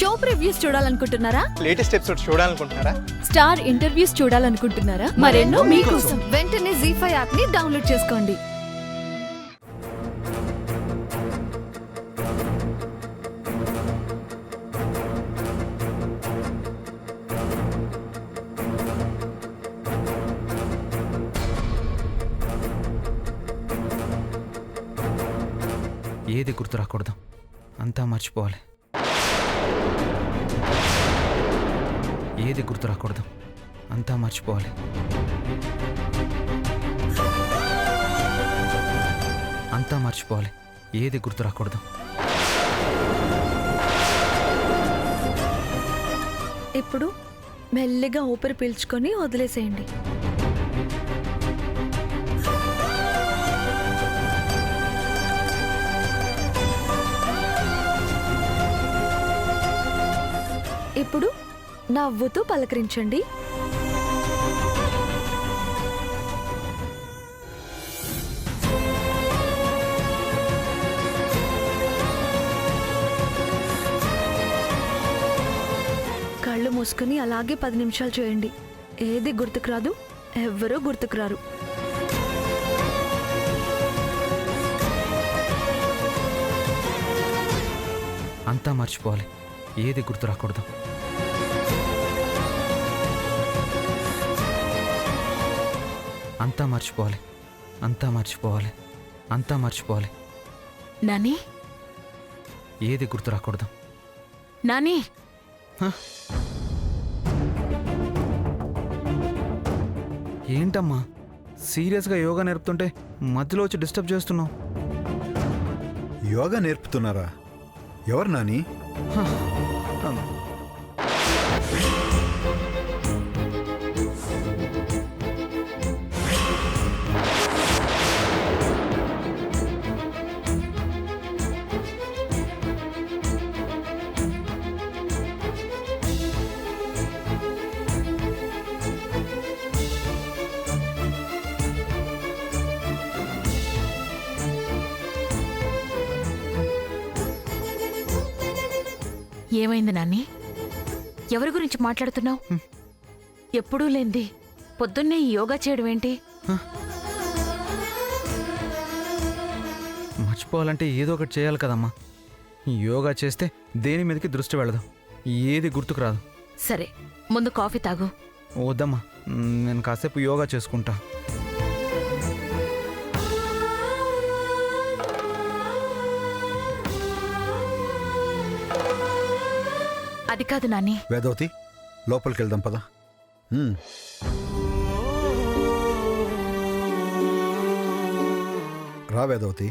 Show previews చూడాలనుకుంటున్నారా? Latest episode చూడాలనుకుంటున్నారా? Star interviews చూడాలనుకుంటున్నారా? మరెన్నో మీకోసం వెంటనే ZEE5 యాప్ ని డౌన్లోడ్ చేసుకోండి. ఏది గుర్తు రాకూడదు, అంతా మర్చిపోవాలి. ఏది గుర్తు రాకూడదు, అంతా మర్చిపోవాలి. అంతా మర్చిపోవాలి. ఏది గుర్తు రాకూడదు. ఇప్పుడు మెల్లిగా ఊపిరి పీల్చుకొని వదిలేసేయండి. ఇప్పుడు నవ్వుతూ పలకరించండి. కళ్ళు మూసుకుని అలాగే 10 నిమిషాలు చేయండి. ఏది గుర్తుకు రాదు, ఎవ్వరూ గుర్తుకు రారు. అంతా మర్చిపోవాలి. ఏది గుర్తు రాకూడదు. అంతా మర్చిపోవాలి. అంతా మర్చిపోవాలి. అంతా మర్చిపోవాలి. నాని, ఏది గుర్తు రాకూడదు. నాని, ఏంటమ్మా సీరియస్గా యోగా నేర్పుతుంటే మధ్యలో వచ్చి డిస్టర్బ్ చేస్తున్నావు? యోగా నేర్పుతున్నారా? ఎవరు నాని? ఏమైంది నాని? ఎవరి గురించి మాట్లాడుతున్నావు? ఎప్పుడూ లేంది పొద్దున్నే ఈ యోగా చేయడం ఏంటి? మర్చిపోవాలంటే ఏదో ఒకటి చేయాలి కదమ్మా. యోగా చేస్తే దేని మీదకి దృష్టి వెళ్ళదు, ఏది గుర్తుకు రాదు. సరే, ముందు కాఫీ తాగు. వద్దమ్మా, నేను కాసేపు యోగా చేసుకుంటా. అది కాదు నాని. వేదవతి, లోపలికి వెళ్దాం పద. రా వేదవతి.